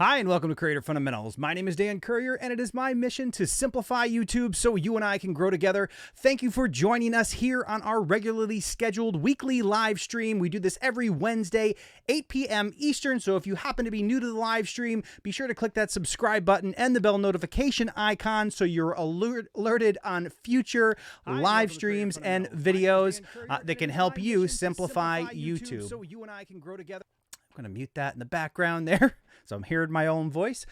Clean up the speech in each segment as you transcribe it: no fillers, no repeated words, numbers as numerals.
Hi, and welcome to Creator Fundamentals. My name is Dan Currier, and it is my mission to simplify YouTube so you and I can grow together. Thank you for joining us here on our regularly scheduled weekly live stream. We do this every Wednesday, 8 p.m. Eastern, so if you happen to be new to the live stream, be sure to click that subscribe button and the bell notification icon so you're alerted on future live streams and videos that can help you simplify YouTube. So you and I can grow together. I'm going to mute that in the background there. So I'm hearing my own voice.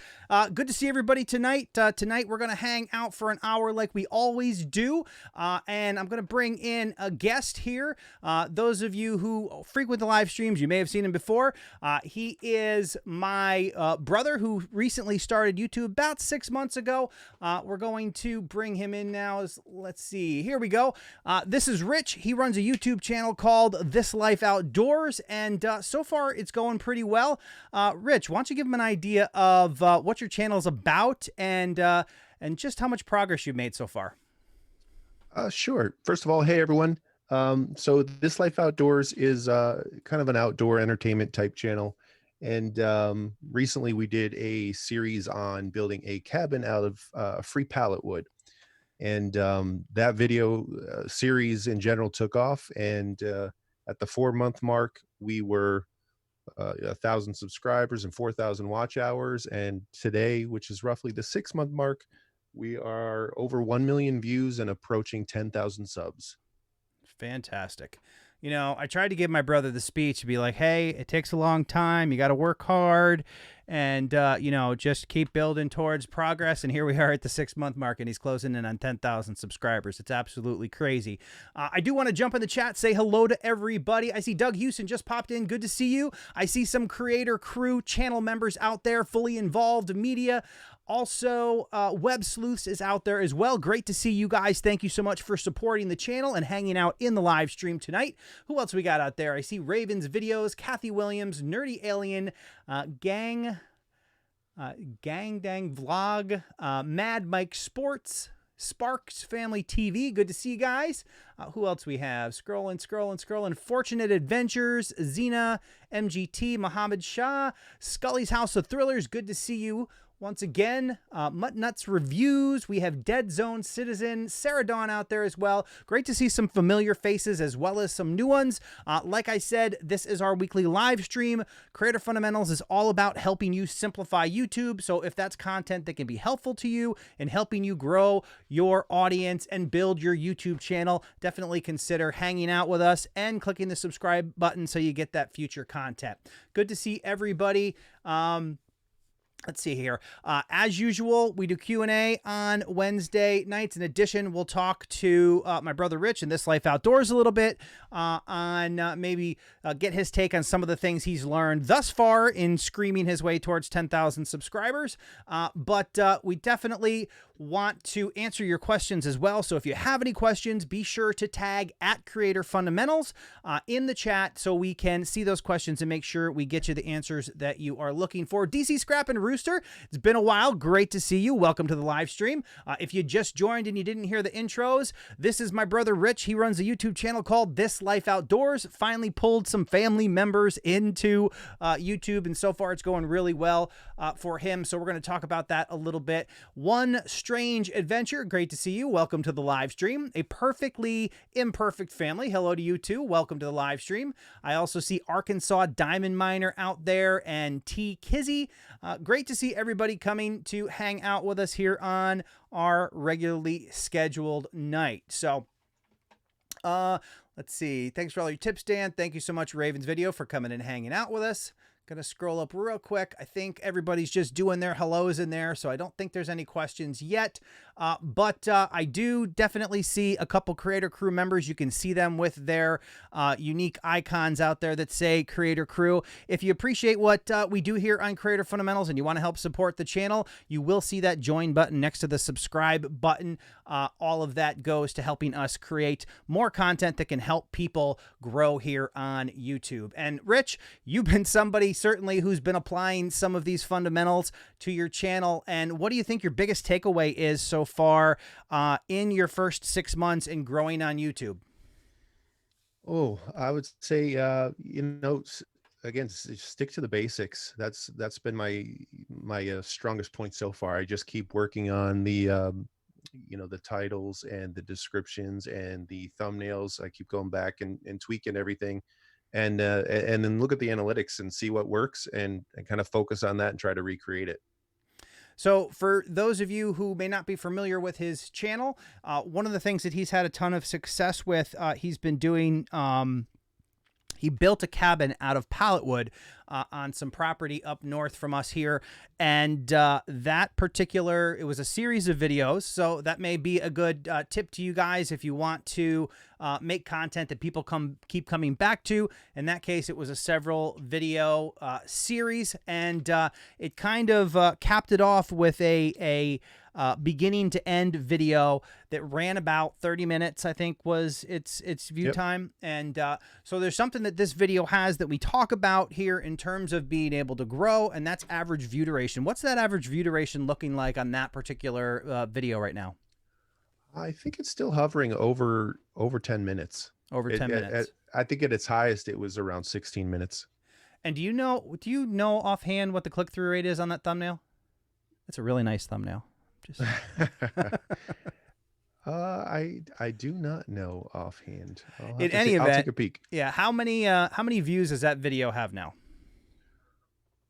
Good to see everybody tonight. Tonight we're going to hang out for an hour like we always do. And I'm going to bring in a guest here. Those of you who frequent the live streams, you may have seen him before. He is my brother who recently started YouTube about 6 months ago. We're going to bring him in now. Let's see. Here we go. This is Rich. He runs a YouTube channel called This Life Outdoors. And so far it's going pretty well. Rich, why don't you give them an idea of what your channel is about and just how much progress you've made so far? Sure. First of all, hey everyone. So This Life Outdoors is kind of an outdoor entertainment type channel. And recently we did a series on building a cabin out of free pallet wood. And that video series in general took off. And at the 4-month mark, we were 1,000 subscribers and 4,000 watch hours. And today, which is roughly the 6-month mark, we are over 1 million views and approaching 10,000 subs. Fantastic. You know, I tried to give my brother the speech to be like, hey, it takes a long time. You got to work hard and, you know, just keep building towards progress. And here we are at the 6-month mark and he's closing in on 10,000 subscribers. It's absolutely crazy. I do want to jump in the chat, say hello to everybody. I see Doug Houston just popped in. Good to see you. I see some Creator Crew channel members out there, fully involved media. Also, Web Sleuths is out there as well. Great to see you guys. Thank you so much for supporting the channel and hanging out in the live stream tonight. Who else we got out there? I see Raven's Videos, Kathy Williams, Nerdy Alien, Gang Dang Vlog, Mad Mike Sports, Sparks Family TV. Good to see you guys. Who else we have? Scrolling. Fortunate Adventures, Xena, MGT, Muhammad Shah, Scully's House of Thrillers. Good to see you. Once again, Mutt Nuts Reviews. We have Dead Zone Citizen, Sarah Dawn out there as well. Great to see some familiar faces as well as some new ones. Like I said, this is our weekly live stream. Creator Fundamentals is all about helping you simplify YouTube. So if that's content that can be helpful to you in helping you grow your audience and build your YouTube channel, definitely consider hanging out with us and clicking the subscribe button so you get that future content. Good to see everybody. Let's see here. As usual, we do Q&A on Wednesday nights. In addition, we'll talk to my brother Rich in This Life Outdoors a little bit on maybe get his take on some of the things he's learned thus far in screaming his way towards 10,000 subscribers. But we definitely want to answer your questions as well. So if you have any questions, be sure to tag at Creator Fundamentals in the chat so we can see those questions and make sure we get you the answers that you are looking for. DC Scrap and Rooster, it's been a while. Great to see you. Welcome to the live stream. If you just joined and you didn't hear the intros, this is my brother Rich. He runs a YouTube channel called This Life Outdoors. Finally pulled some family members into YouTube, and so far it's going really well for him. So we're going to talk about that a little bit. One Strange Adventure, great to see you. Welcome to the live stream. A Perfectly Imperfect Family, hello to you too. Welcome to the live stream. I also see Arkansas Diamond Miner out there and T Kizzy. Great to see everybody coming to hang out with us here on our regularly scheduled night. So, let's see. Thanks for all your tips, Dan. Thank you so much, Raven's Video, for coming and hanging out with us. Gonna scroll up real quick. I think everybody's just doing their hellos in there, so I don't think there's any questions yet. But I do definitely see a couple Creator Crew members. You can see them with their unique icons out there that say Creator Crew. If you appreciate what we do here on Creator Fundamentals and you want to help support the channel, you will see that join button next to the subscribe button. All of that goes to helping us create more content that can help people grow here on YouTube. And Rich, you've been somebody certainly who's been applying some of these fundamentals to your channel. And what do you think your biggest takeaway is so far in your first 6 months in growing on YouTube? Oh, I would say, again, stick to the basics. That's been my strongest point so far. I just keep working on the titles and the descriptions and the thumbnails. I keep going back and tweaking everything, and then look at the analytics and see what works, and kind of focus on that and try to recreate it. So, for those of you who may not be familiar with his channel, one of the things that he's had a ton of success with, he's been doing. He built a cabin out of pallet wood on some property up north from us here. And that particular, it was a series of videos. So that may be a good tip to you guys if you want to make content that people keep coming back to. In that case, it was a several video series, and it kind of capped it off with a beginning to end video that ran about 30 minutes, I think was its view time. And so there's something that this video has that we talk about here in terms of being able to grow, and that's average view duration. What's that average view duration looking like on that particular video right now? I think it's still hovering over 10 minutes. Over 10 minutes. I think at its highest it was around 16 minutes. And do you know offhand what the click-through rate is on that thumbnail? It's a really nice thumbnail. Just I do not know offhand. In any event, I'll take a peek. Yeah, how many views does that video have now?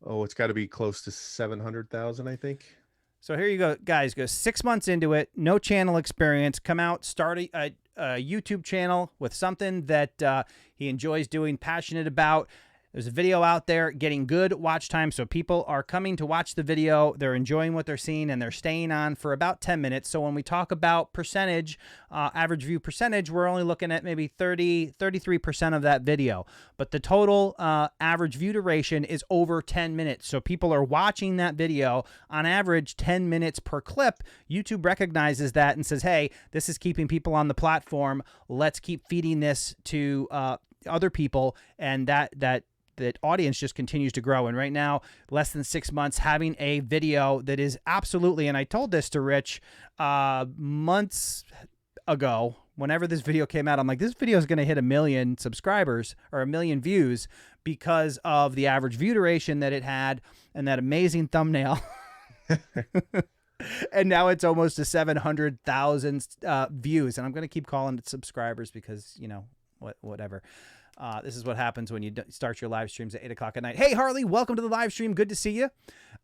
Oh, it's got to be close to 700,000, I think. So here you go, guys. Go 6 months into it, no channel experience. Come out, start a YouTube channel with something that he enjoys doing, passionate about. There's a video out there getting good watch time, so people are coming to watch the video. They're enjoying what they're seeing, and they're staying on for about 10 minutes. So when we talk about percentage, average view percentage, we're only looking at maybe 33% of that video. But the total average view duration is over 10 minutes. So people are watching that video on average 10 minutes per clip. YouTube recognizes that and says, hey, this is keeping people on the platform. Let's keep feeding this to other people, and that audience just continues to grow. And right now, less than 6 months, having a video that is absolutely, and I told this to Rich months ago, whenever this video came out, I'm like, this video is going to hit 1 million subscribers or 1 million views because of the average view duration that it had and that amazing thumbnail. And now it's almost to 700,000 views. And I'm going to keep calling it subscribers because, you know, whatever. This is what happens when you start your live streams at 8 o'clock at night. Hey, Harley, welcome to the live stream. Good to see you.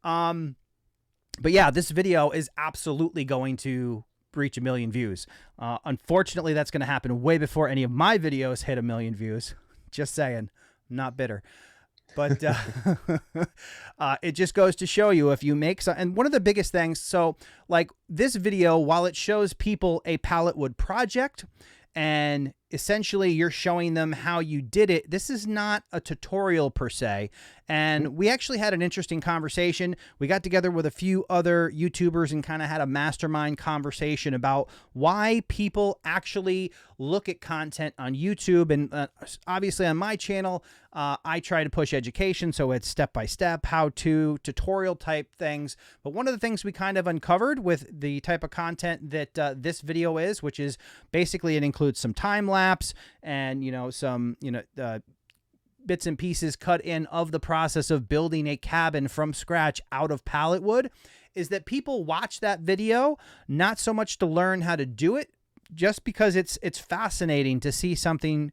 But yeah, this video is absolutely going to reach 1 million views. Unfortunately, that's going to happen way before any of my videos hit 1 million views. Just saying. I'm not bitter. But it just goes to show you if you make some, and one of the biggest things, so like this video, while it shows people a pallet wood project, and essentially you're showing them how you did it, this is not a tutorial per se. And we actually had an interesting conversation. We got together with a few other YouTubers and kind of had a mastermind conversation about why people actually look at content on YouTube. And obviously on my channel, I try to push education. So it's step-by-step, how-to, tutorial type things. But one of the things we kind of uncovered with the type of content that this video is, which is basically it includes some time lapse and, you know, some, you know, bits and pieces cut in of the process of building a cabin from scratch out of pallet wood, is that people watch that video not so much to learn how to do it, just because it's fascinating to see something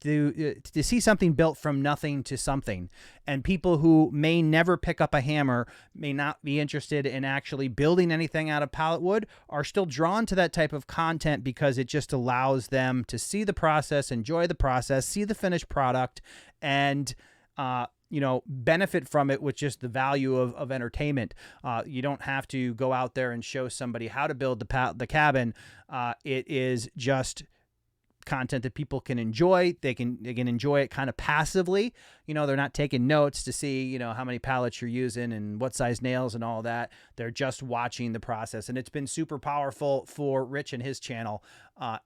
to see something built from nothing to something. And people who may never pick up a hammer, may not be interested in actually building anything out of pallet wood, are still drawn to that type of content because it just allows them to see the process, enjoy the process, see the finished product, and you know, benefit from it with just the value of entertainment. You don't have to go out there and show somebody how to build the cabin. It is just content that people can enjoy. They can enjoy it kind of passively. You know, they're not taking notes to see, you know, how many pallets you're using and what size nails and all that. They're just watching the process. And it's been super powerful for Rich and his channel.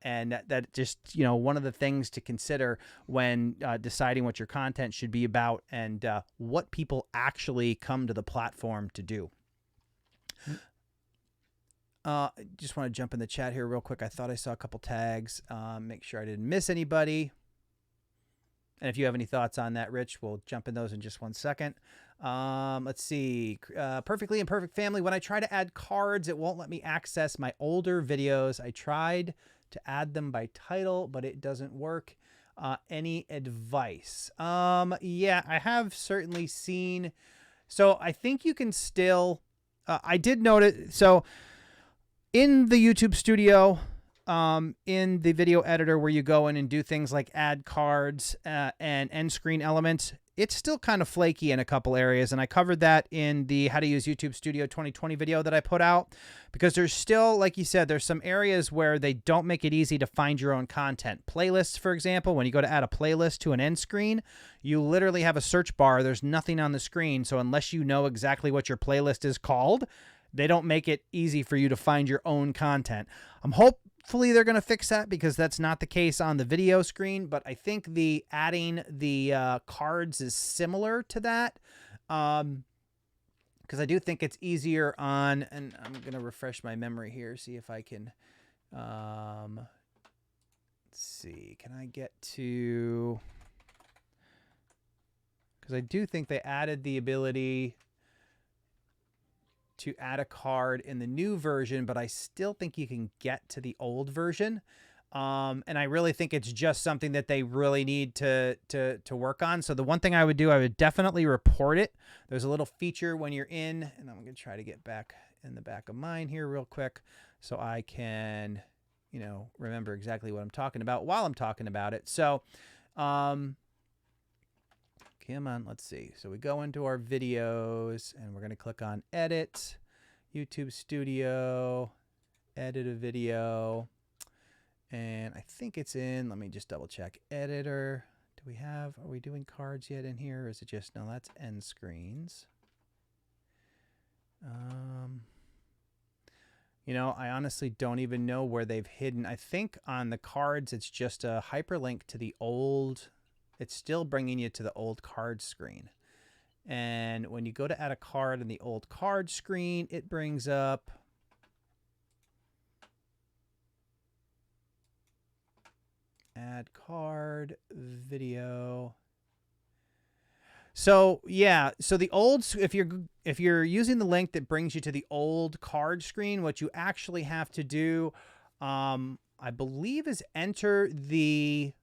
And that just, you know, one of the things to consider when deciding what your content should be about and what people actually come to the platform to do. Just want to jump in the chat here real quick. I thought I saw a couple tags. Make sure I didn't miss anybody. And if you have any thoughts on that, Rich, we'll jump in those in just one second. Let's see. Perfectly Imperfect Family. When I try to add cards, it won't let me access my older videos. I tried to add them by title, but it doesn't work. Any advice? Yeah, I have certainly seen. So I think you can still. I did notice. So in the YouTube Studio, in the video editor where you go in and do things like add cards and end screen elements, it's still kind of flaky in a couple areas. And I covered that in the How to Use YouTube Studio 2020 video that I put out, because there's still, like you said, there's some areas where they don't make it easy to find your own content. Playlists, for example, when you go to add a playlist to an end screen, you literally have a search bar. There's nothing on the screen. So unless you know exactly what your playlist is called, they don't make it easy for you to find your own content. Hopefully they're going to fix that, because that's not the case on the video screen. But I think the adding the cards is similar to that, because I do think it's easier on, and I'm going to refresh my memory here, see if I can, let's see, can I get to, because I do think they added the ability to add a card in the new version, but I still think you can get to the old version. And I really think it's just something that they really need to work on. So the one thing I would do, I would definitely report it. There's a little feature when you're in, and I'm going to try to get back in the back of mine here real quick so I can, you know, remember exactly what I'm talking about while I'm talking about it. So, come on, let's see. So we go into our videos and we're going to click on edit, YouTube Studio, edit a video. And I think it's in, let me just double check, editor. Are we doing cards yet in here? Or is it just, no, that's end screens. You know, I honestly don't even know where they've hidden. I think on the cards, it's just a hyperlink to the old. It's still bringing you to the old card screen. And when you go to add a card in the old card screen, it brings up add card video. So yeah, so the old, if you're using the link that brings you to the old card screen, what you actually have to do, I believe, is enter the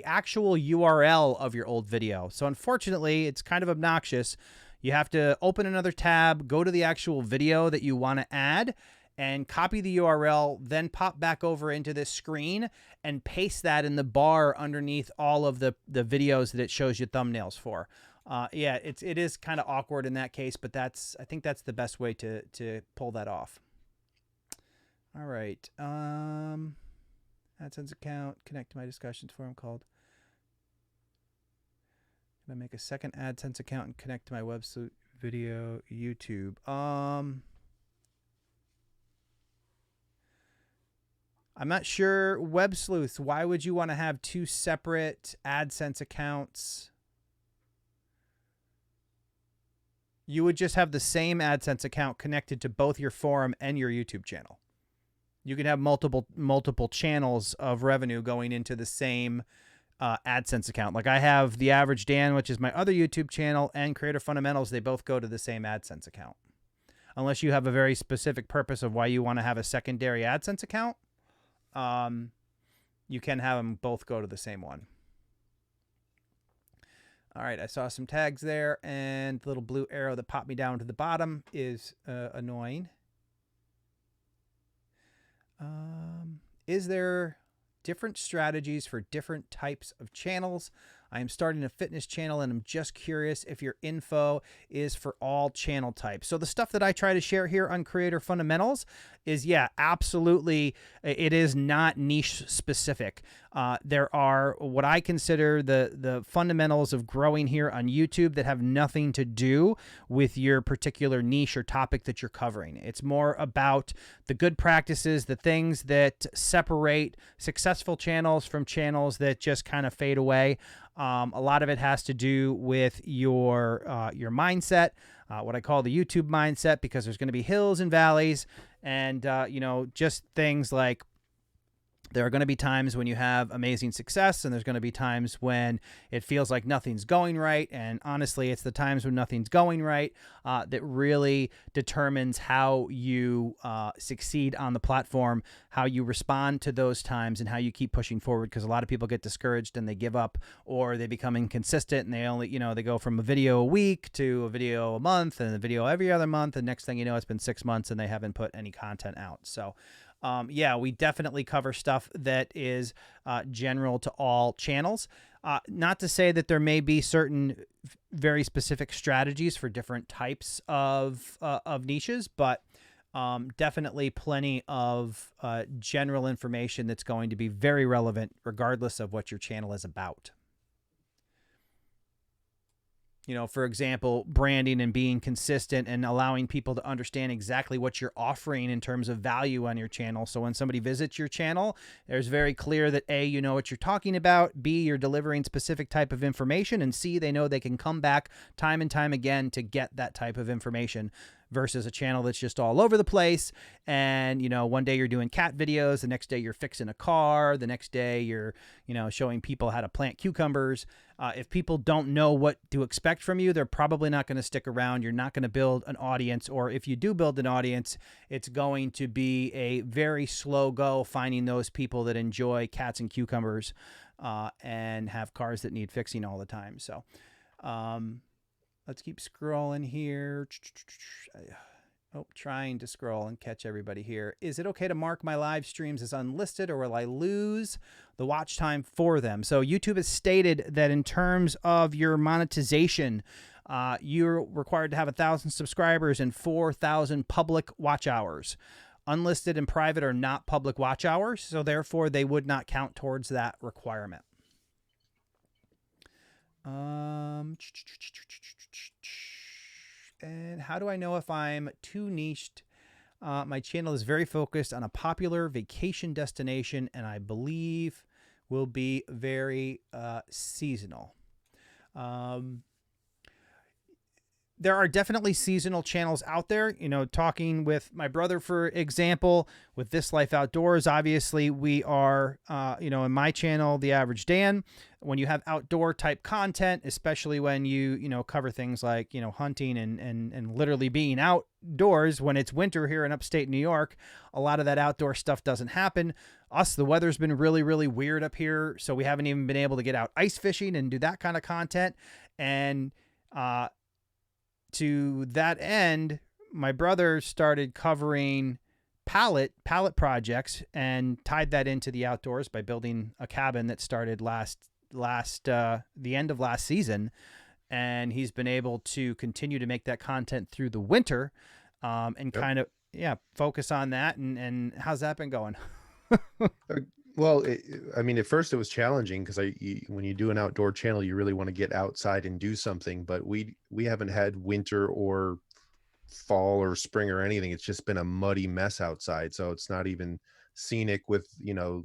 actual URL of your old video. So unfortunately, it's kind of obnoxious. You have to open another tab, go to the actual video that you want to add, and copy the URL, then pop back over into this screen and paste that in the bar underneath all of the videos that it shows you thumbnails for. Yeah, it is kind of awkward in that case, but I think that's the best way to pull that off. All right. AdSense account, connect to my discussions forum called. Can I make a second AdSense account and connect to my website video YouTube? I'm not sure. Web Sleuths, why would you want to have two separate AdSense accounts? You would just have the same AdSense account connected to both your forum and your YouTube channel. You can have multiple channels of revenue going into the same AdSense account. Like I have The Average Dan, which is my other YouTube channel, and Creator Fundamentals. They both go to the same AdSense account. Unless you have a very specific purpose of why you want to have a secondary AdSense account, you can have them both go to the same one. All right, I saw some tags there, and the little blue arrow that popped me down to the bottom is annoying. Is there different strategies for different types of channels? I am starting a fitness channel, and I'm just curious if your info is for all channel types. So the stuff that I try to share here on Creator Fundamentals is, yeah, absolutely, it is not niche specific. There are what I consider the fundamentals of growing here on YouTube that have nothing to do with your particular niche or topic that you're covering. It's more about the good practices, the things that separate successful channels from channels that just kind of fade away. A lot of it has to do with your mindset, what I call the YouTube mindset, because there's going to be hills and valleys, and you know, just things like There are going to be times when you have amazing success, and there's going to be times when it feels like nothing's going right. And honestly, it's the times when nothing's going right that really determines how you succeed on the platform, how you respond to those times, and how you keep pushing forward. Because a lot of people get discouraged and they give up, or they become inconsistent, and they only, they go from a video a week to a video a month and a video every other month. And next thing you know, it's been 6 months and they haven't put any content out. So, yeah, we definitely cover stuff that is general to all channels. Not to say that there may be certain very specific strategies for different types of niches, but definitely plenty of general information that's going to be very relevant regardless of what your channel is about. For example, branding and being consistent and allowing people to understand exactly what you're offering in terms of value on your channel. So when somebody visits your channel, there's very clear that A, you know what you're talking about, B, you're delivering specific type of information, and C, they know they can come back time and time again to get that type of information, versus a channel that's just all over the place. And, one day you're doing cat videos, the next day you're fixing a car, the next day you're, showing people how to plant cucumbers. If people don't know what to expect from you, they're probably not going to stick around. You're not going to build an audience, or if you do build an audience, it's going to be a very slow go finding those people that enjoy cats and cucumbers and have cars that need fixing all the time. So, let's keep scrolling here. Trying to scroll and catch everybody here. Is it okay to mark my live streams as unlisted, or will I lose the watch time for them? So YouTube has stated that in terms of your monetization, you're required to have 1,000 subscribers and 4,000 public watch hours. Unlisted and private are not public watch hours, so therefore they would not count towards that requirement. And how do I know if I'm too niched? My channel is very focused on a popular vacation destination, and I believe will be very seasonal. There are definitely seasonal channels out there. Talking with my brother, for example, with This Life Outdoors, obviously we are, in my channel, The Average Dan. When you have outdoor type content, especially when you cover things like, hunting and literally being outdoors when it's winter here in upstate New York, a lot of that outdoor stuff doesn't happen. The weather's been really, really weird up here, so we haven't even been able to get out ice fishing and do that kind of content. And, to that end, my brother started covering pallet projects and tied that into the outdoors by building a cabin that started the end of last season. And he's been able to continue to make that content through the winter, and kind of, focus on that. And how's that been going? Well, at first it was challenging because when you do an outdoor channel, you really want to get outside and do something. But we haven't had winter or fall or spring or anything. It's just been a muddy mess outside. So it's not even scenic with,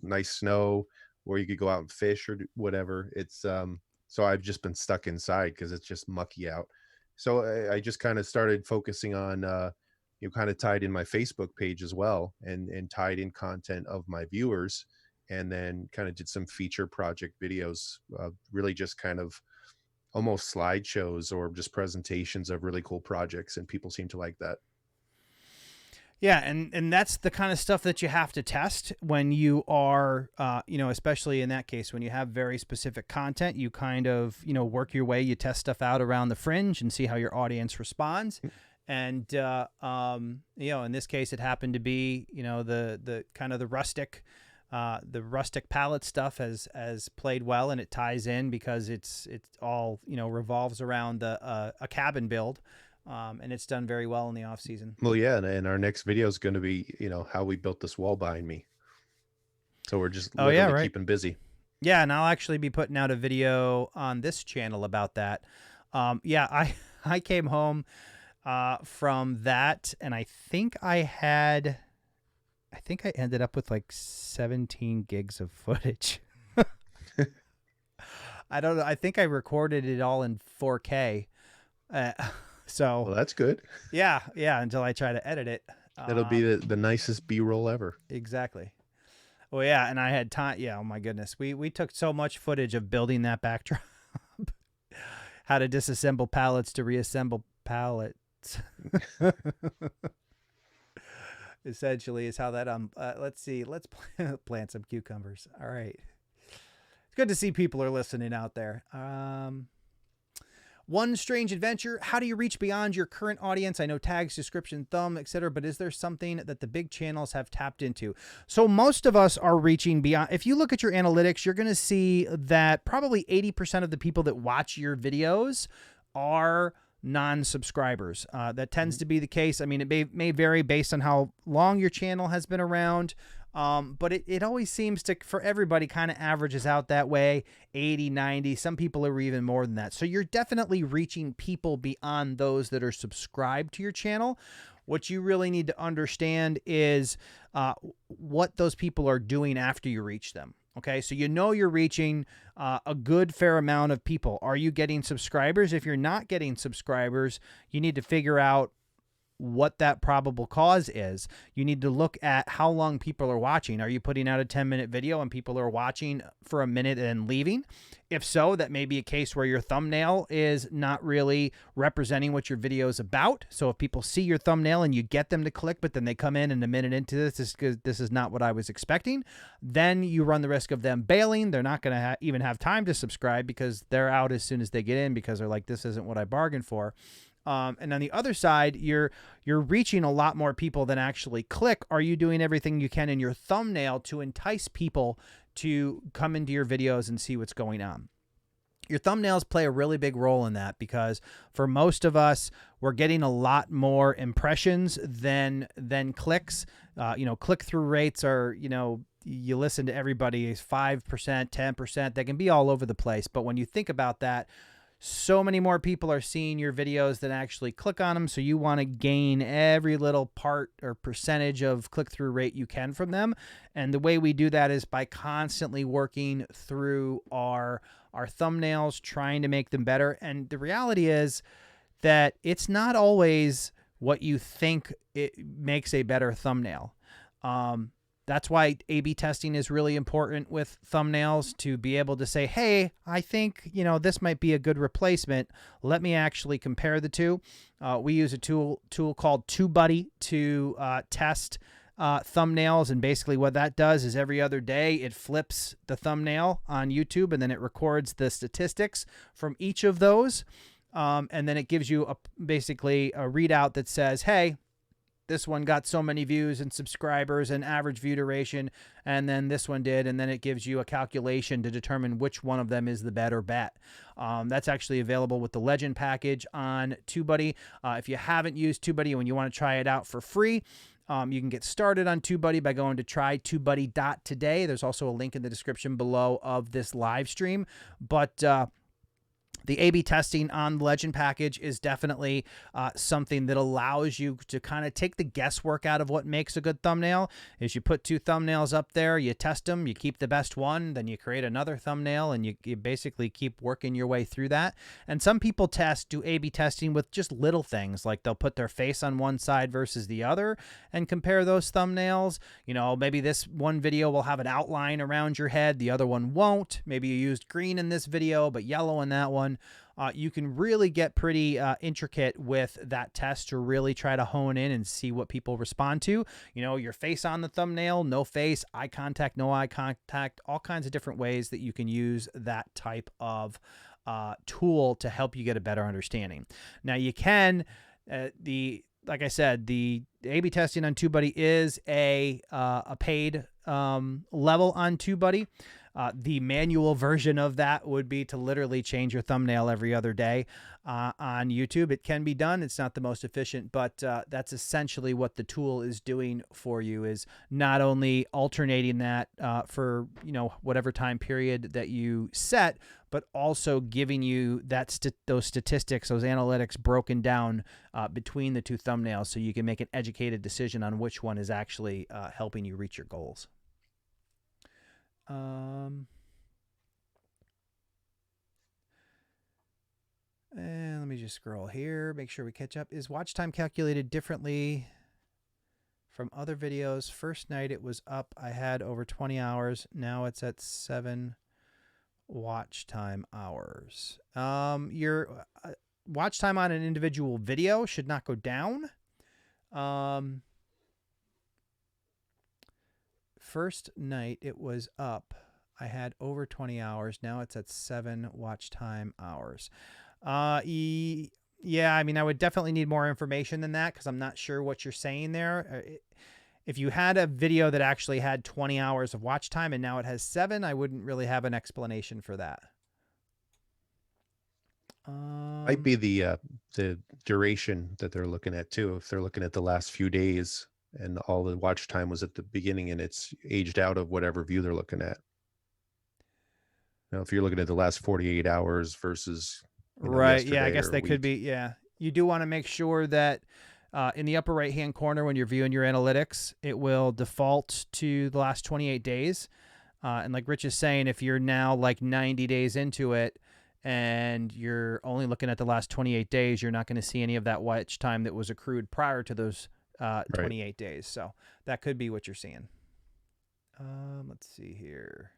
nice snow where you could go out and fish or whatever. It's so I've just been stuck inside because it's just mucky out. So I just kind of started focusing on kind of tied in my Facebook page as well, and tied in content of my viewers, and then kind of did some feature project videos, really just kind of almost slideshows or just presentations of really cool projects, and people seem to like that. Yeah, and that's the kind of stuff that you have to test when you are, especially in that case, when you have very specific content, you kind of, work your way, you test stuff out around the fringe and see how your audience responds. And, in this case, it happened to be, the kind of the rustic palette stuff has played well, and it ties in because it's all, revolves around a cabin build. And it's done very well in the off season. Well, yeah. And our next video is going to be, how we built this wall behind me. So we're just literally keeping busy. Yeah. And I'll actually be putting out a video on this channel about that. I came home from that, and I think I ended up with like 17 gigs of footage. I don't know. I think I recorded it all in 4K. So well, that's good. Yeah. Until I try to edit it. That'll be the nicest B-roll ever. Exactly. Oh yeah, and I had time. Yeah, oh my goodness, we took so much footage of building that backdrop. How to disassemble pallets to reassemble pallets. Essentially, is how that let's see, let's plant some cucumbers. All right, it's good to see people are listening out there. One strange adventure. How do you reach beyond your current audience? I know tags, description, thumb, etc., but is there something that the big channels have tapped into? So most of us are reaching beyond. If you look at your analytics, you're going to see that probably 80% of the people that watch your videos are non-subscribers. That tends to be the case. I mean, it may vary based on how long your channel has been around. But it always seems to, for everybody, kind of averages out that way, 80, 90. Some people are even more than that. So you're definitely reaching people beyond those that are subscribed to your channel. What you really need to understand is what those people are doing after you reach them. Okay, so you know you're reaching a good fair amount of people. Are you getting subscribers? If you're not getting subscribers, you need to figure out what that probable cause is. You need to look at how long people are watching. Are you putting out a 10-minute video and people are watching for a minute and leaving? If so, that may be a case where your thumbnail is not really representing what your video is about. So if people see your thumbnail and you get them to click, but then they come in and a minute into this is not what I was expecting, then you run the risk of them bailing. They're not going to even have time to subscribe because they're out as soon as they get in because they're like, this isn't what I bargained for. And on the other side, you're reaching a lot more people than actually click. Are you doing everything you can in your thumbnail to entice people to come into your videos and see what's going on? Your thumbnails play a really big role in that because for most of us, we're getting a lot more impressions than clicks. Click-through rates are, you listen to everybody, 5%, 10%. They can be all over the place. But when you think about that, so many more people are seeing your videos than actually click on them. So you want to gain every little part or percentage of click-through rate you can from them. And the way we do that is by constantly working through our thumbnails, trying to make them better. And the reality is that it's not always what you think it makes a better thumbnail. That's why A/B testing is really important with thumbnails, to be able to say, hey, I think, this might be a good replacement. Let me actually compare the two. We use a tool called TubeBuddy to test thumbnails. And basically what that does is every other day it flips the thumbnail on YouTube and then it records the statistics from each of those. And then it gives you basically a readout that says, hey, this one got so many views and subscribers and average view duration, and then this one did, and then it gives you a calculation to determine which one of them is the better bet. That's actually available with the Legend package on TubeBuddy. If you haven't used TubeBuddy and you want to try it out for free, you can get started on TubeBuddy by going to trytubebuddy.today. There's also a link in the description below of this live stream. But the A/B testing on the Legend package is definitely something that allows you to kind of take the guesswork out of what makes a good thumbnail. Is you put two thumbnails up there, you test them, you keep the best one, then you create another thumbnail, and you basically keep working your way through that. And some people do A/B testing with just little things, like they'll put their face on one side versus the other and compare those thumbnails. Maybe this one video will have an outline around your head, the other one won't. Maybe you used green in this video, but yellow in that one. You can really get pretty intricate with that test to really try to hone in and see what people respond to. Your face on the thumbnail, no face, eye contact, no eye contact, all kinds of different ways that you can use that type of tool to help you get a better understanding. Now you can, like I said, the A/B testing on TubeBuddy is a paid level on TubeBuddy. The manual version of that would be to literally change your thumbnail every other day on YouTube. It can be done. It's not the most efficient, but that's essentially what the tool is doing for you, is not only alternating that for whatever time period that you set, but also giving you those statistics, those analytics broken down between the two thumbnails, so you can make an educated decision on which one is actually helping you reach your goals. And let me just scroll here, make sure we catch up. Is watch time calculated differently from other videos. First night it was up, I had over 20 hours. Now it's at 7 watch time hours. Your watch time on an individual video should not go down. First night it was up, I had over 20 hours. Now it's at 7 watch time hours. Yeah, I mean, I would definitely need more information than that because I'm not sure what you're saying there. If you had a video that actually had 20 hours of watch time and now it has 7, I wouldn't really have an explanation for that. Might be the duration that they're looking at too. If they're looking at the last few days and all the watch time was at the beginning and it's aged out of whatever view they're looking at. Now, if you're looking at the last 48 hours versus right, yeah, I yesterday guess or they could week. be. Yeah, you do want to make sure that in the upper right hand corner when you're viewing your analytics, it will default to the last 28 days. And like Rich is saying, if you're now like 90 days into it and you're only looking at the last 28 days, you're not going to see any of that watch time that was accrued prior to those 28 days. So that could be what you're seeing. Let's see here.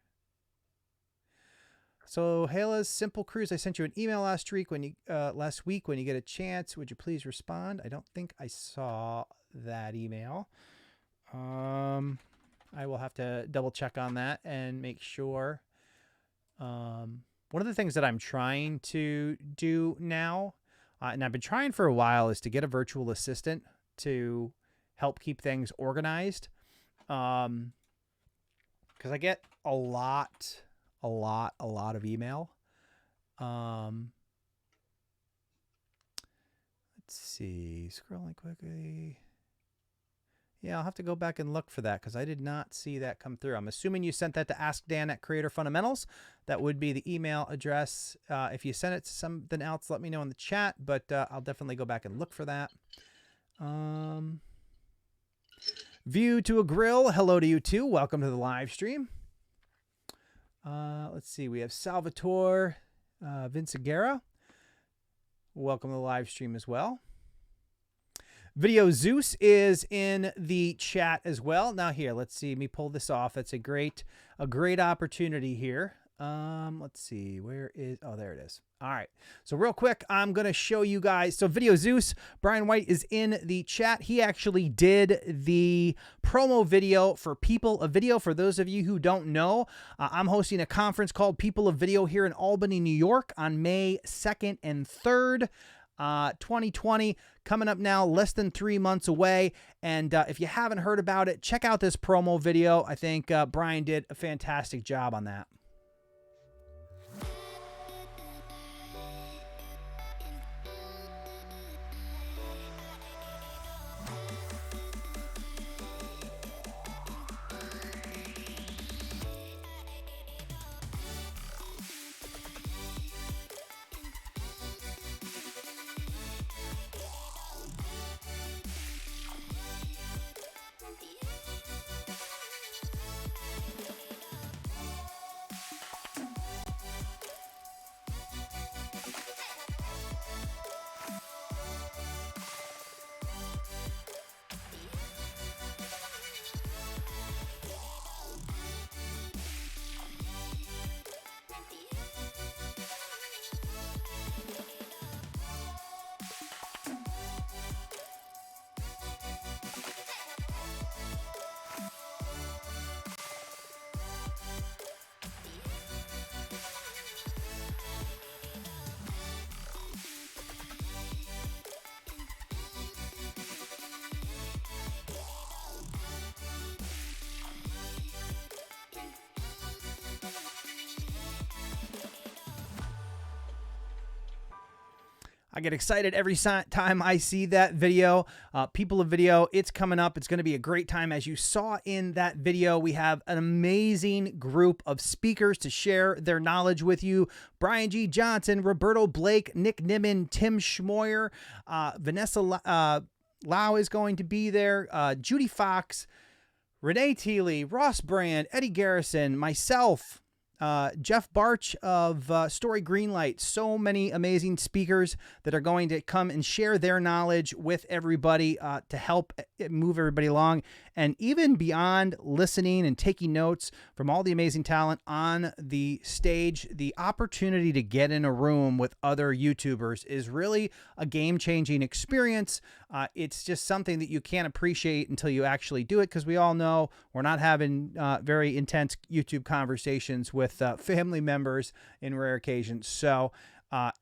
So Hela's Simple Cruise, I sent you an email last week when you get a chance. Would you please respond? I don't think I saw that email. I will have to double check on that and make sure. One of the things that I'm trying to do now, and I've been trying for a while, is to get a virtual assistant to help keep things organized. Because I get a lot of email. Let's see, scrolling quickly. Yeah, I'll have to go back and look for that because I did not see that come through. I'm assuming you sent that to askdan@Creator Fundamentals. That would be the email address. If you sent it to something else, let me know in the chat, but I'll definitely go back and look for that. View to a Grill, hello to you too. Welcome to the live stream. Let's see. We have Salvatore Vinciguerra. Welcome to the live stream as well. Video Zeus is in the chat as well. Now here, let's see. Let me pull this off. It's a great opportunity here. Let's see. Where is? Oh, there it is. All right. So real quick, I'm going to show you guys. So Video Zeus, Brian White is in the chat. He actually did the promo video for People of Video. For those of you who don't know, I'm hosting a conference called People of Video here in Albany, New York on May 2nd and 3rd. 2020 coming up now, less than 3 months away. And if you haven't heard about it, check out this promo video. I think Brian did a fantastic job on that. I get excited every time I see that video. People of Video, it's coming up. It's going to be a great time. As you saw in that video, we have an amazing group of speakers to share their knowledge with you. Brian G. Johnson, Roberto Blake, Nick Nimmin, Tim Schmoyer, Vanessa Lau is going to be there, Judy Fox, Renee Teeley, Ross Brand, Eddie Garrison, myself, Jeff Barch of Story Greenlight. So many amazing speakers that are going to come and share their knowledge with everybody to help move everybody along. And even beyond listening and taking notes from all the amazing talent on the stage, the opportunity to get in a room with other YouTubers is really a game-changing experience. It's just something that you can't appreciate until you actually do it, because we all know we're not having very intense YouTube conversations with family members in rare occasions. So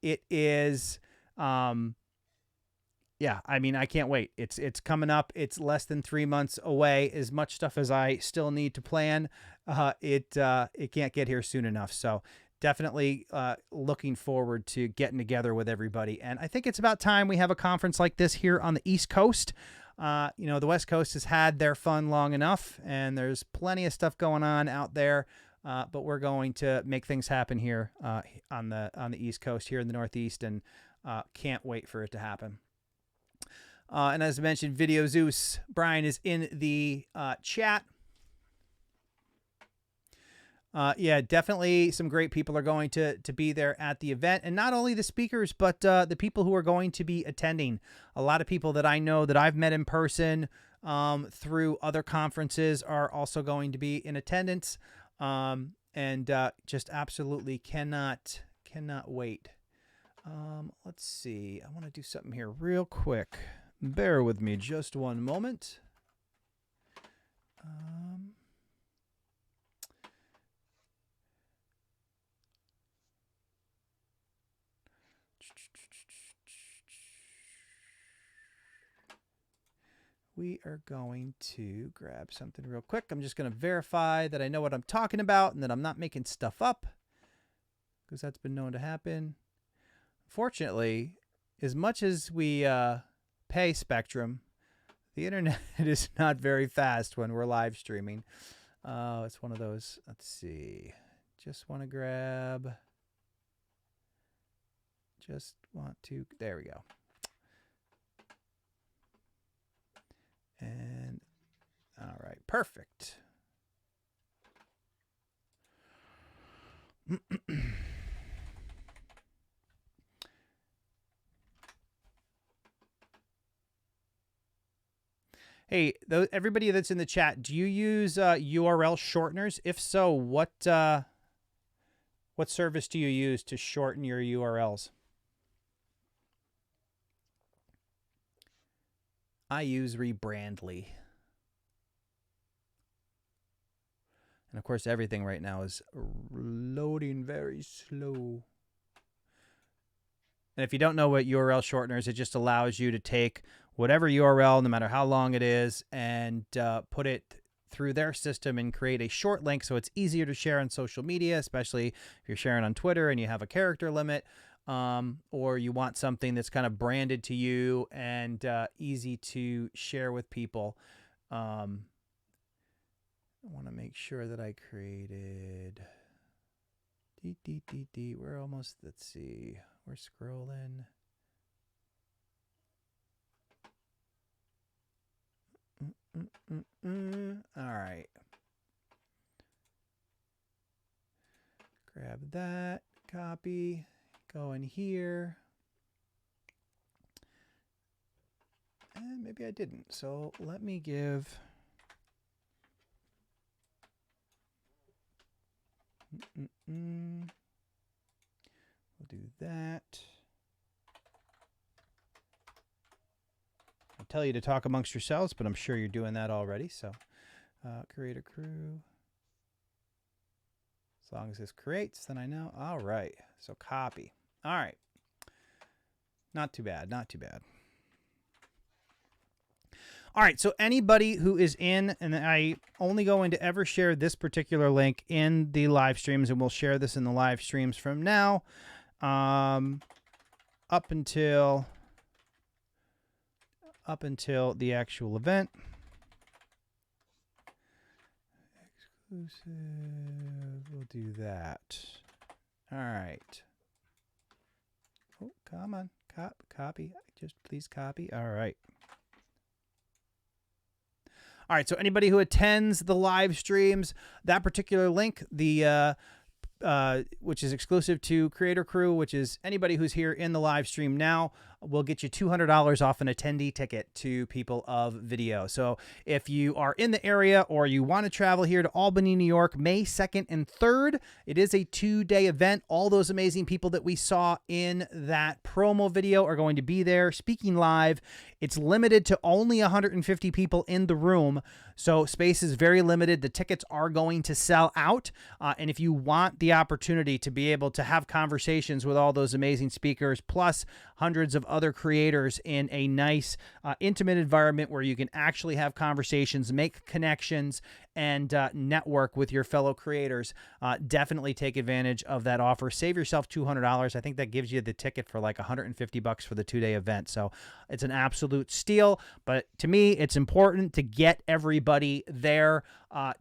it is... yeah, I mean, I can't wait. It's coming up. It's less than 3 months away. As much stuff as I still need to plan, it can't get here soon enough. So definitely looking forward to getting together with everybody. And I think it's about time we have a conference like this here on the East Coast. The West Coast has had their fun long enough, and there's plenty of stuff going on out there. But we're going to make things happen here on the East Coast, here in the Northeast, and can't wait for it to happen. And as I mentioned, Video Zeus, Brian is in the chat. Yeah, definitely some great people are going to be there at the event. And not only the speakers, but the people who are going to be attending. A lot of people that I know that I've met in person through other conferences are also going to be in attendance. And just absolutely cannot wait. Let's see. I want to do something here real quick. Bear with me just one moment. We are going to grab something real quick. I'm just going to verify that I know what I'm talking about and that I'm not making stuff up, because that's been known to happen. Fortunately, as much as we pay Spectrum, the internet is not very fast when we're live streaming. It's one of those. Let's see. Just want to grab. There we go. And all right, perfect. Hey, everybody that's in the chat, do you use URL shorteners? If so, what service do you use to shorten your URLs? I use Rebrandly. And of course, everything right now is loading very slow. And if you don't know what URL shortener is, it just allows you to take whatever URL, no matter how long it is, and put it through their system and create a short link so it's easier to share on social media, especially if you're sharing on Twitter and you have a character limit, or you want something that's kind of branded to you and easy to share with people. I want to make sure that I created... We're almost... Let's see. We're scrolling. All right. Grab that. Copy. Go in here. And maybe I didn't. So let me give... We'll do that. I'll tell you to talk amongst yourselves, but I'm sure you're doing that already. So create a crew. As long as this creates, then I know. All right. So copy. All right. Not too bad. Not too bad. All right, so anybody who is in, and I only going to ever share this particular link in the live streams, and we'll share this in the live streams from now up until the actual event. Exclusive, we'll do that. All right. Oh, come on, copy. Just please copy. All right. All right, so anybody who attends the live streams, that particular link, the which is exclusive to Creator Crew, which is anybody who's here in the live stream now, will get you $200 off an attendee ticket to People of Video. So if you are in the area or you want to travel here to Albany, New York, May 2nd and 3rd, it is a 2-day event. All those amazing people that we saw in that promo video are going to be there speaking live. It's limited to only 150 people in the room, so space is very limited. The tickets are going to sell out, and if you want the opportunity to be able to have conversations with all those amazing speakers, plus hundreds of other creators in a nice, intimate environment where you can actually have conversations, make connections, and network with your fellow creators, definitely take advantage of that offer. Save yourself $200. I think that gives you the ticket for like $150 for the 2-day event. So it's an absolute steal. But to me, it's important to get everybody there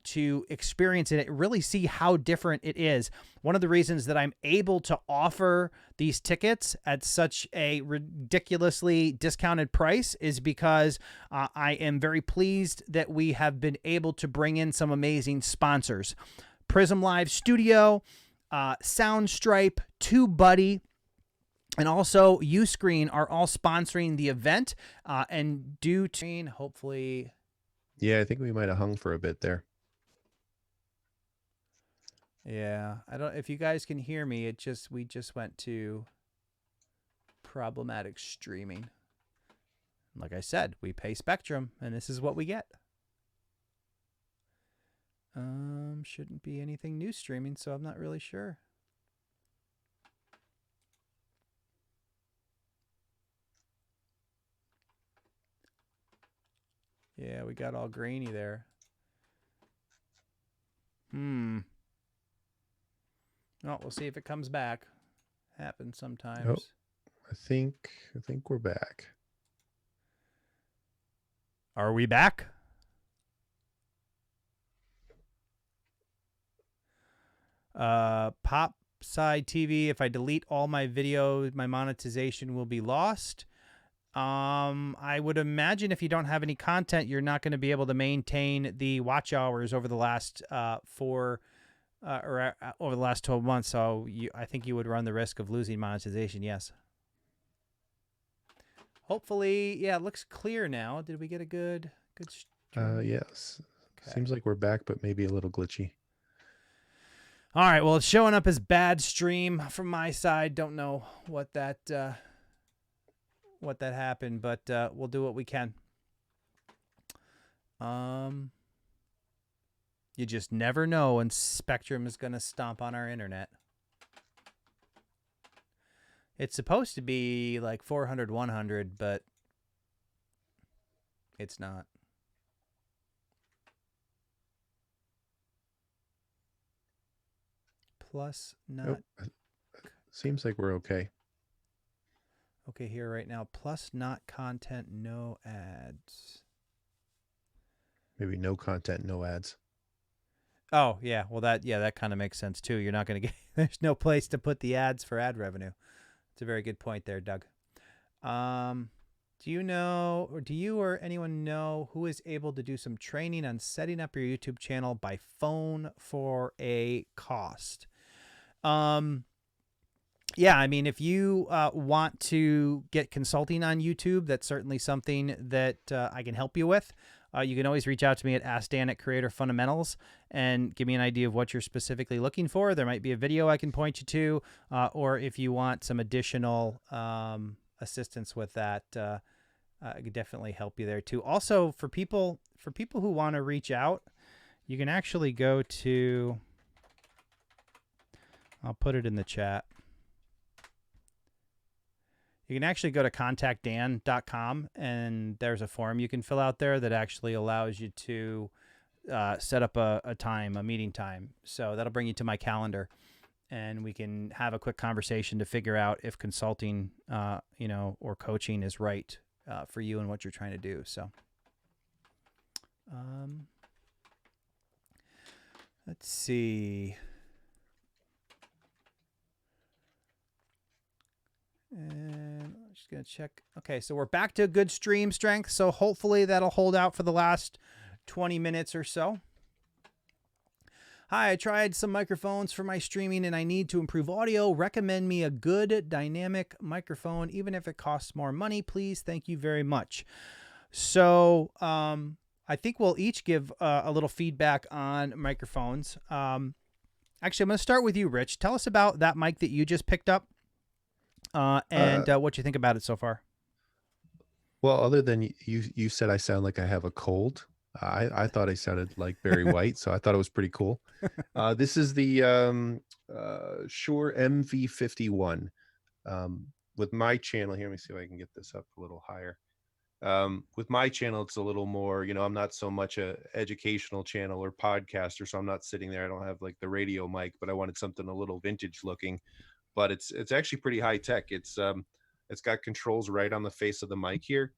to experience it, really see how different it is. One of the reasons that I'm able to offer these tickets at such a ridiculously discounted price is because I am very pleased that we have been able to bring in some amazing sponsors. Prism Live Studio, Soundstripe, TubeBuddy, and also Uscreen are all sponsoring the event. And due to hopefully... Yeah, I think we might have hung for a bit there. Yeah, I don't. If you guys can hear me, we just went to problematic streaming. Like I said, we pay Spectrum, and this is what we get. Shouldn't be anything new streaming, so I'm not really sure. Yeah, we got all grainy there. Oh, we'll see if it comes back. Happens sometimes. Oh, I think we're back. Are we back? Pop Side TV. If I delete all my videos, my monetization will be lost. I would imagine if you don't have any content, you're not going to be able to maintain the watch hours over the last over the last 12 months. So I think you would run the risk of losing monetization. Yes. Hopefully, yeah, it looks clear now. Did we get a good stream? Yes. Okay. Seems like we're back, but maybe a little glitchy. All right. Well, it's showing up as bad stream from my side. Don't know what that happened, but we'll do what we can. You just never know when Spectrum is going to stomp on our internet. It's supposed to be like 400, 100, but it's not. Plus not. Nope. Seems like we're okay. Okay, here right now. Plus not content, no ads. Maybe no content, no ads. Oh, yeah. Well, that kind of makes sense too. You're not going to get, there's no place to put the ads for ad revenue. It's a very good point there, Doug. Do you know, or do you or anyone know who is able to do some training on setting up your YouTube channel by phone for a cost? Yeah, I mean, if you want to get consulting on YouTube, that's certainly something that I can help you with. You can always reach out to me at AskDan@Creator Fundamentals and give me an idea of what you're specifically looking for. There might be a video I can point you to, or if you want some additional assistance with that, I could definitely help you there too. Also, for people who want to reach out, you can actually go to, I'll put it in the chat. You can actually go to contactdan.com, and there's a form you can fill out there that actually allows you to set up a time, a meeting time. So that'll bring you to my calendar, and we can have a quick conversation to figure out if consulting, or coaching is right for you and what you're trying to do. So, let's see. And I'm just going to check. Okay, so we're back to good stream strength. So hopefully that'll hold out for the last 20 minutes or so. Hi, I tried some microphones for my streaming and I need to improve audio. Recommend me a good dynamic microphone, even if it costs more money, please. Thank you very much. So I think we'll each give a little feedback on microphones. Actually, I'm going to start with you, Rich. Tell us about that mic that you just picked up and what you think about it so far. Well, other than you said I sound like I have a cold. I thought I sounded like Barry White, so I thought it was pretty cool. This is the Shure MV51. With my channel here, let me see if I can get this up a little higher. With my channel, it's a little more, I'm not so much a educational channel or podcaster, so I'm not sitting there. I don't have like the radio mic, but I wanted something a little vintage looking. But it's actually pretty high tech. It's got controls right on the face of the mic here,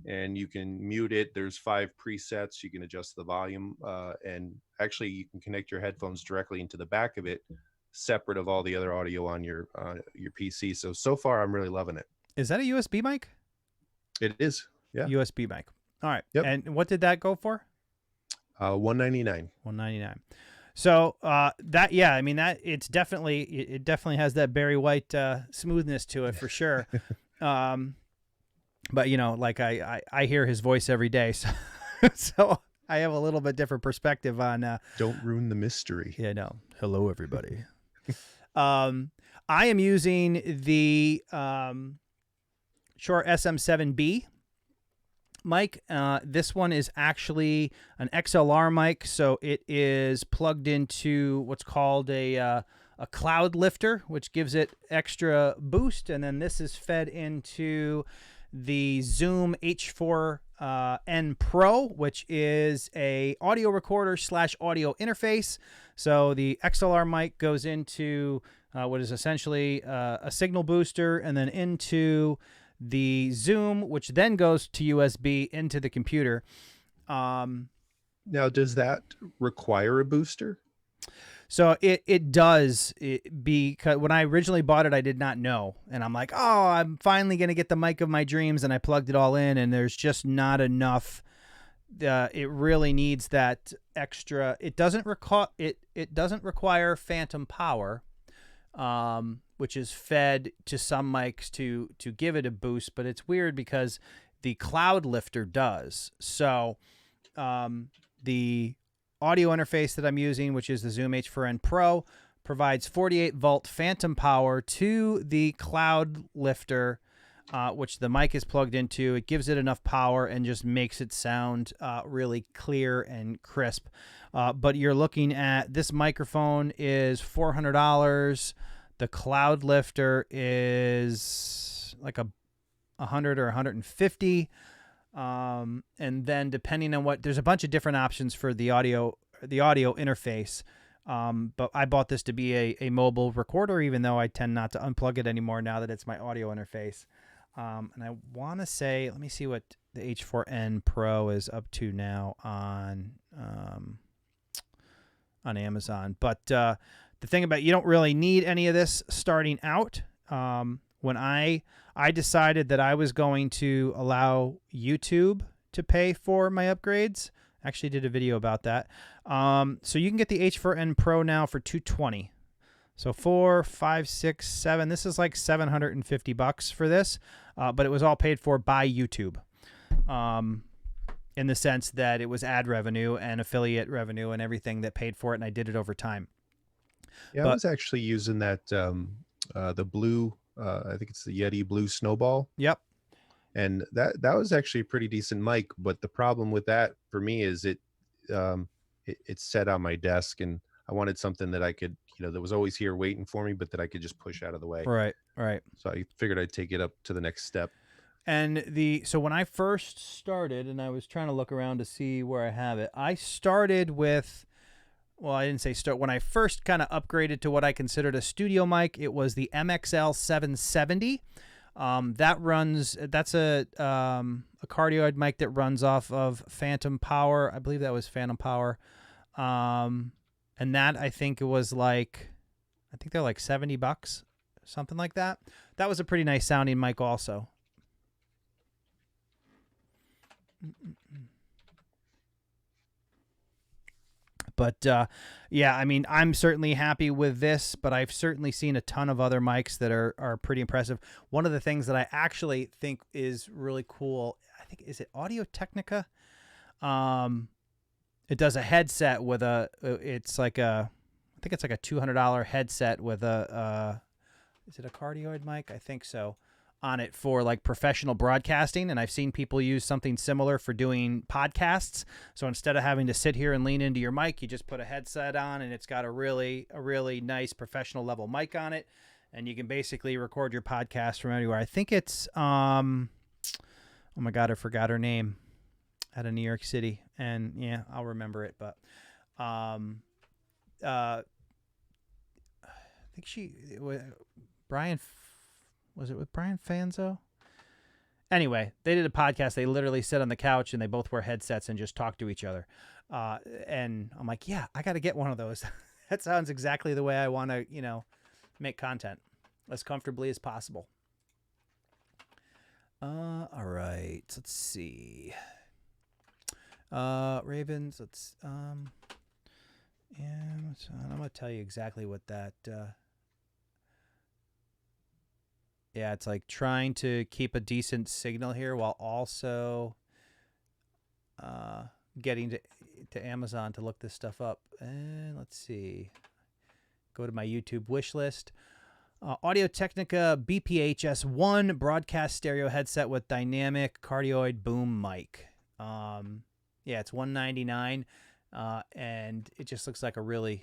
and you can mute it. There's 5 presets. You can adjust the volume, and actually you can connect your headphones directly into the back of it, separate of all the other audio on your PC. So far, I'm really loving it. Is that a USB mic? It is. Yeah. USB mic. All right. Yep. And what did that go for? $199. $199. So that, yeah, I mean that it definitely has that Barry White smoothness to it for sure. But like I hear his voice every day, so so I have a little bit different perspective on. Don't ruin the mystery. Yeah, no. Hello, everybody. I am using the Shure SM7B mic. This one is actually an XLR mic, so it is plugged into what's called a cloud lifter, which gives it extra boost, and then this is fed into the Zoom H4n Pro, which is a audio recorder / audio interface. So the XLR mic goes into what is essentially a signal booster, and then into the Zoom, which then goes to USB into the computer. Now, does that require a booster? So it does, because when I originally bought it, I did not know. And I'm like, oh, I'm finally going to get the mic of my dreams. And I plugged it all in, and there's just not enough. It really needs that extra. It doesn't require phantom power, which is fed to some mics to give it a boost. But it's weird because the cloud lifter does. So the audio interface that I'm using, which is the Zoom H4n Pro, provides 48 volt phantom power to the cloud lifter, which the mic is plugged into. It gives it enough power and just makes it sound really clear and crisp. But you're looking at, this microphone is $400. The cloud lifter is like a 100 or 150. And then depending on there's a bunch of different options for the audio interface. But I bought this to be a mobile recorder, even though I tend not to unplug it anymore now that it's my audio interface. And I want to say, let me see what the H4n Pro is up to now on Amazon. But the thing about, you don't really need any of this starting out. When I decided that I was going to allow YouTube to pay for my upgrades. Actually did a video about that. So you can get the H4n Pro now for $220. So 4, 5, 6, 7. This is like $750 for this, but it was all paid for by YouTube, in the sense that it was ad revenue and affiliate revenue and everything that paid for it, and I did it over time. Yeah, I was actually using that the blue. I think it's the Yeti Blue Snowball. Yep. And that was actually a pretty decent mic, but the problem with that for me is it's set on my desk, and I wanted something that I could, that was always here waiting for me, but that I could just push out of the way. Right. So I figured I'd take it up to the next step. And so when I first started, and I was trying to look around to see where I have it, I started with, well, I didn't say start. When I first kind of upgraded to what I considered a studio mic, it was the MXL 770. That's a cardioid mic that runs off of phantom power. I believe that was phantom power. And that, I think it was like, I think they're like $70, something like that. That was a pretty nice sounding mic also. But yeah, I mean, I'm certainly happy with this, but I've certainly seen a ton of other mics that are pretty impressive. One of the things that I actually think is really cool, I think, is it Audio Technica? It does a headset with it's like I think it's like a $200 headset with is it a cardioid mic? I think so. On it for like professional broadcasting, and I've seen people use something similar for doing podcasts. So instead of having to sit here and lean into your mic, you just put a headset on, and it's got a really nice professional level mic on it, and you can basically record your podcast from anywhere. I think it's oh my god, I forgot her name, out of New York City, and yeah, I'll remember it, but I think Brian. Was it with Brian Fanzo? Anyway, they did a podcast. They literally sit on the couch and they both wear headsets and just talk to each other. And I'm like, yeah, I got to get one of those. That sounds exactly the way I want to, make content as comfortably as possible. All right. Let's see. Ravens. I'm going to tell you exactly what that, yeah, it's like trying to keep a decent signal here while also getting to Amazon to look this stuff up. And let's see. Go to my YouTube wish list. Audio Technica BPHS1 broadcast stereo headset with dynamic cardioid boom mic. Yeah, it's $199, and it just looks like a really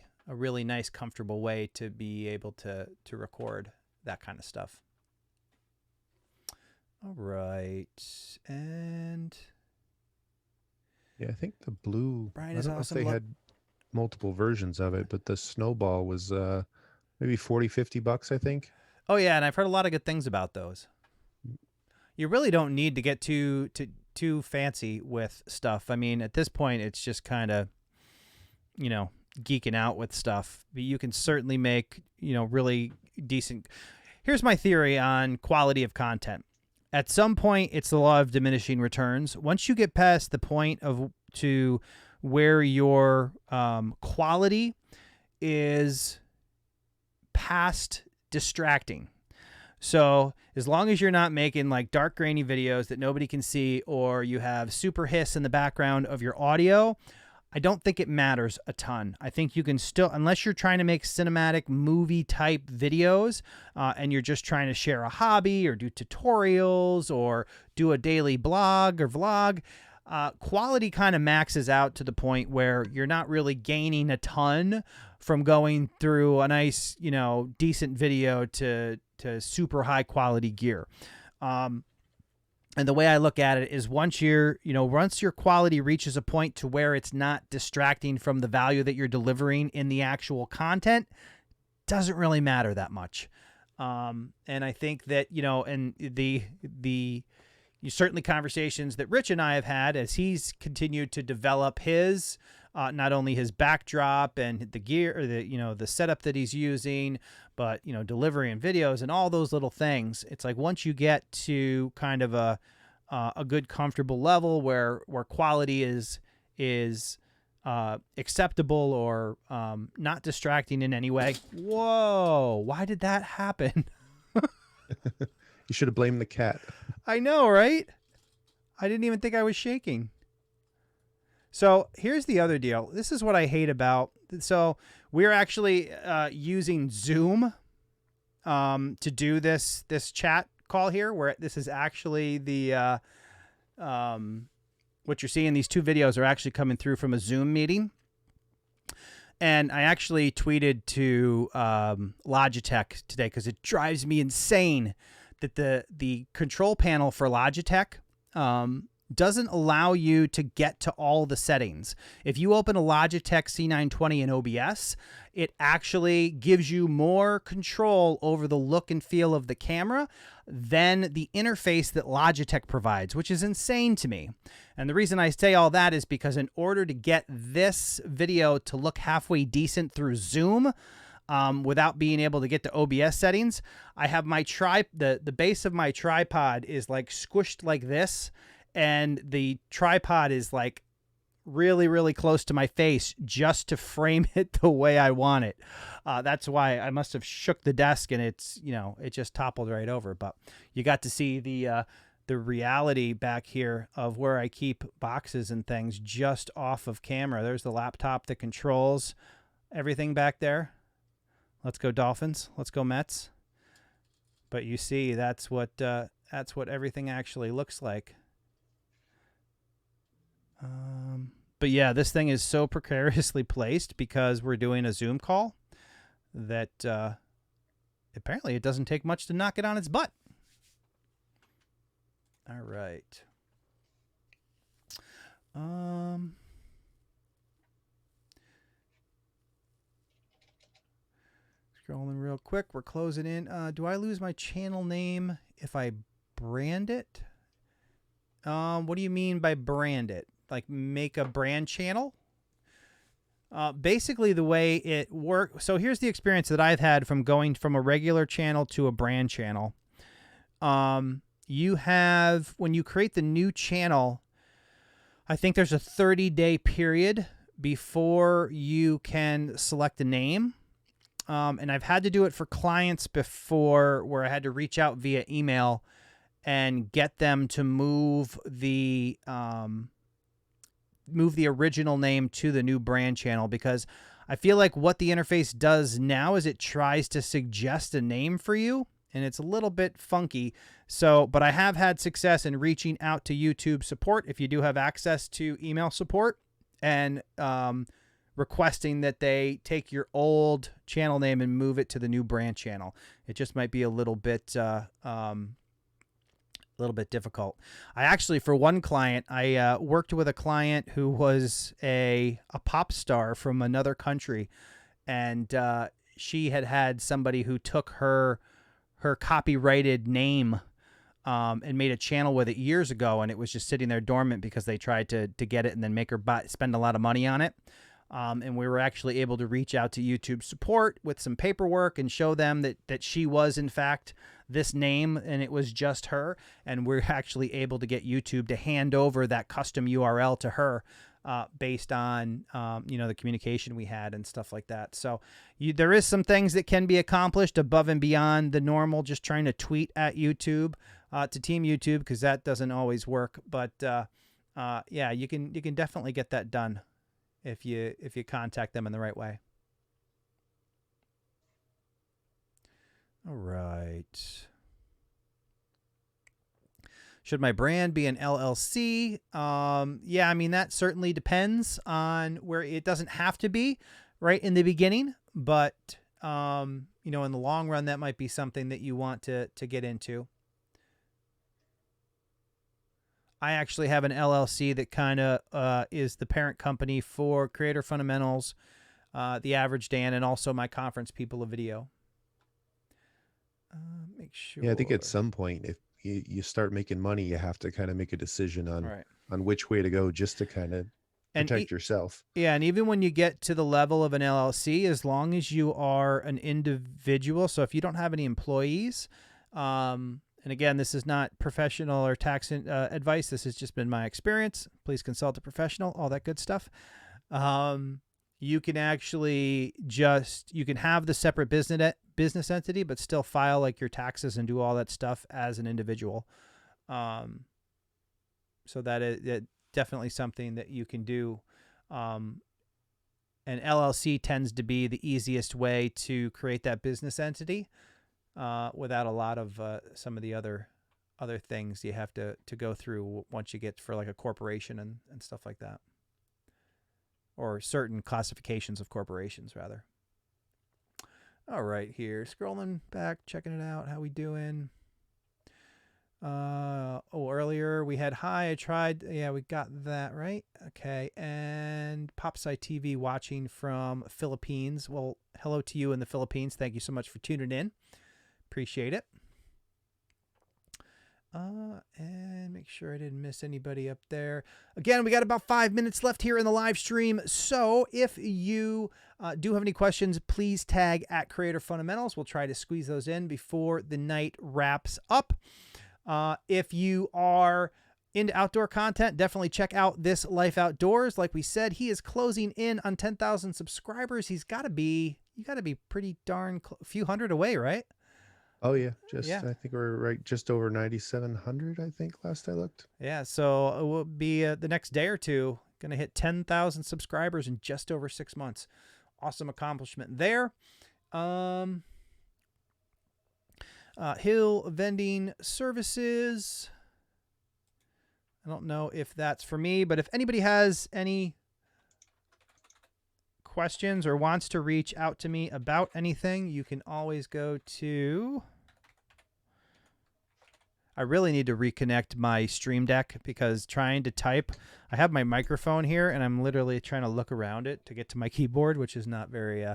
nice, comfortable way to be able to record that kind of stuff. All right, and yeah, I think the blue. Brian I is don't know awesome. if they had multiple versions of it, but the Snowball was maybe $40-$50, I think. Oh yeah, and I've heard a lot of good things about those. You really don't need to get too fancy with stuff. I mean, at this point, it's just kind of, geeking out with stuff. But you can certainly make, really decent. Here's my theory on quality of content. At some point, it's the law of diminishing returns. Once you get past the point to where your quality is past distracting. So as long as you're not making like dark grainy videos that nobody can see, or you have super hiss in the background of your audio, I don't think it matters a ton. I think you can still, unless you're trying to make cinematic movie type videos and you're just trying to share a hobby or do tutorials or do a daily blog or vlog, quality kind of maxes out to the point where you're not really gaining a ton from going through a nice, decent video to super high quality gear. And the way I look at it is once your quality reaches a point to where it's not distracting from the value that you're delivering in the actual content, doesn't really matter that much. And I think that, and certainly conversations that Rich and I have had as he's continued to develop his, not only his backdrop and the gear, or the setup that he's using, but, delivery and videos and all those little things. It's like once you get to kind of a good, comfortable level where quality is acceptable or not distracting in any way. Whoa, why did that happen? You should have blamed the cat. I know, right? I didn't even think I was shaking. So here's the other deal. This is what I hate about. So we're actually using Zoom to do this chat call here, where this is actually the what you're seeing. These two videos are actually coming through from a Zoom meeting. And I actually tweeted to Logitech today because it drives me insane that the control panel for Logitech doesn't allow you to get to all the settings. If you open a Logitech C920 in OBS, it actually gives you more control over the look and feel of the camera than the interface that Logitech provides, which is insane to me. And the reason I say all that is because in order to get this video to look halfway decent through Zoom, without being able to get to OBS settings, I have my the base of my tripod is like squished like this, and the tripod is like really, really close to my face just to frame it the way I want it. That's why I must have shook the desk and it's, it just toppled right over. But you got to see the reality back here of where I keep boxes and things just off of camera. There's the laptop that controls everything back there. Let's go Dolphins. Let's go Mets. But you see, that's what everything actually looks like. But yeah, this thing is so precariously placed because we're doing a Zoom call that apparently it doesn't take much to knock it on its butt. All right. Scrolling real quick. We're closing in. Do I lose my channel name if I brand it? What do you mean by brand it? Like make a brand channel? Basically the way it works. So here's the experience that I've had from going from a regular channel to a brand channel. You have, when you create the new channel, I think there's a 30-day period before you can select a name. And I've had to do it for clients before where I had to reach out via email and get them to move the original name to the new brand channel, because I feel like what the interface does now is it tries to suggest a name for you, and it's a little bit funky. So, but I have had success in reaching out to YouTube support if you do have access to email support, and requesting that they take your old channel name and move it to the new brand channel. It just might be a little bit difficult. I actually, for one client, I worked with a client who was a pop star from another country, and she had somebody who took her copyrighted name and made a channel with it years ago, and it was just sitting there dormant because they tried to get it and then make her spend a lot of money on it. And we were actually able to reach out to YouTube support with some paperwork and show them that she was, in fact, this name, and it was just her. And we're actually able to get YouTube to hand over that custom URL to her based on, the communication we had and stuff like that. So there is some things that can be accomplished above and beyond the normal, just trying to tweet at YouTube, to Team YouTube, because that doesn't always work. But yeah, you can definitely get that done if you contact them in the right way. All right. Should my brand be an LLC? Yeah, I mean, that certainly depends on where it doesn't have to be right in the beginning, but in the long run, that might be something that you want to get into. I actually have an LLC that kind of is the parent company for Creator Fundamentals, The Average Dan, and also my conference People of Video. Make sure. Yeah, I think at some point, if you start making money, you have to kind of make a decision on which way to go, just to kind of protect yourself. Yeah, and even when you get to the level of an LLC, as long as you are an individual, so if you don't have any employees, and again, this is not professional or tax advice. This has just been my experience. Please consult a professional, all that good stuff. You can actually you can have the separate business entity, but still file like your taxes and do all that stuff as an individual. So that is definitely something that you can do. And LLC tends to be the easiest way to create that business entity. Without a lot of some of the other things you have to go through once you get for like a corporation and stuff like that, or certain classifications of corporations rather. All right, here scrolling back, checking it out. How we doing? Earlier we had hi. I tried. Yeah, we got that right. Okay, and Popsci TV watching from Philippines. Well, hello to you in the Philippines. Thank you so much for tuning in. Appreciate it. And make sure I didn't miss anybody up there. Again, we got about 5 minutes left here in the live stream. So if you do have any questions, please tag at Creator Fundamentals. We'll try to squeeze those in before the night wraps up. If you are into outdoor content, definitely check out This Life Outdoors. Like we said, he is closing in on 10,000 subscribers. You got to be pretty darn a few hundred away, right? Oh yeah, Yeah. I think we're right just over 9,700. I think last I looked. Yeah. So it will be the next day or two going to hit 10,000 subscribers in just over 6 months. Awesome accomplishment there. Hill Vending Services. I don't know if that's for me, but if anybody has any questions or wants to reach out to me about anything, you can always go to... I really need to reconnect my Stream Deck because trying to type, I have my microphone here and I'm literally trying to look around it to get to my keyboard, which is not very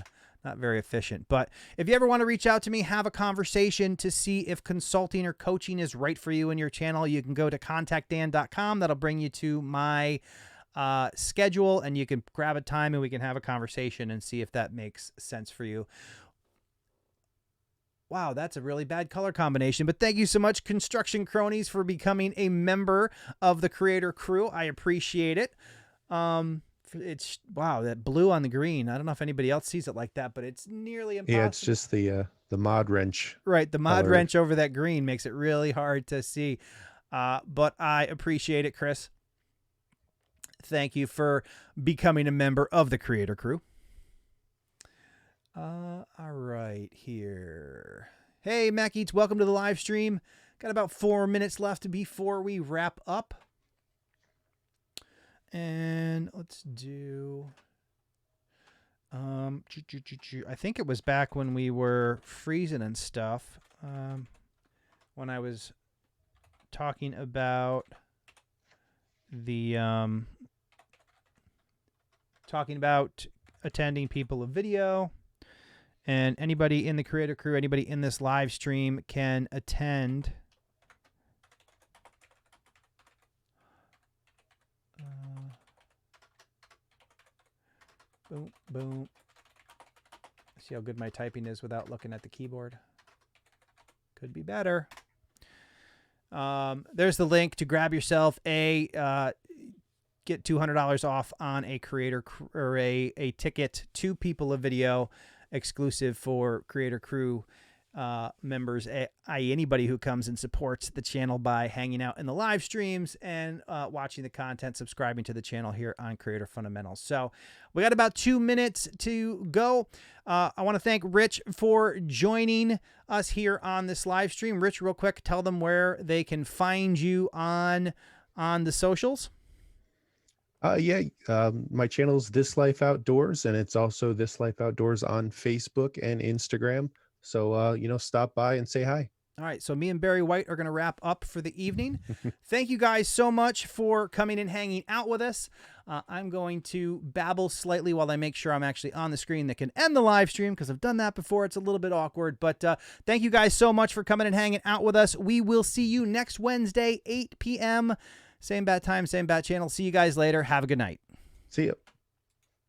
efficient. But if you ever want to reach out to me, have a conversation to see if consulting or coaching is right for you and your channel, you can go to contactdan.com. That'll bring you to my schedule and you can grab a time and we can have a conversation and see if that makes sense for you. Wow, that's a really bad color combination. But thank you so much, Construction Cronies, for becoming a member of the Creator Crew. I appreciate it. It's wow, that blue on the green. I don't know if anybody else sees it like that, but it's nearly impossible. Yeah, it's just the mod wrench. Right, the mod color. wrench over that green makes it really hard to see. But I appreciate it, Chris. Thank you for becoming a member of the Creator Crew. All right, here. Hey, Mac Eats, welcome to the live stream. Got about 4 minutes left before we wrap up. And let's do... I think it was back when we were freezing and stuff. When I was talking about the... talking about attending People of Video. And anybody in the Creator Crew, anybody in this live stream can attend. Boom, boom. See how good my typing is without looking at the keyboard. Could be better. There's the link to grab yourself get $200 off on a Creator or a ticket to People of Video, exclusive for Creator Crew members, i.e. anybody who comes and supports the channel by hanging out in the live streams and watching the content, subscribing to the channel here on Creator Fundamentals. So we got about 2 minutes to go. I want to thank Rich for joining us here on this live stream. Rich, real quick, tell them where they can find you on the socials. My channel's This Life Outdoors, and it's also This Life Outdoors on Facebook and Instagram. So, stop by and say hi. All right. So me and Barry White are going to wrap up for the evening. Thank you guys so much for coming and hanging out with us. I'm going to babble slightly while I make sure I'm actually on the screen that can end the live stream, because I've done that before. It's a little bit awkward, but thank you guys so much for coming and hanging out with us. We will see you next Wednesday, 8 p.m. Same bat time, same bat channel. See you guys later. Have a good night. See you.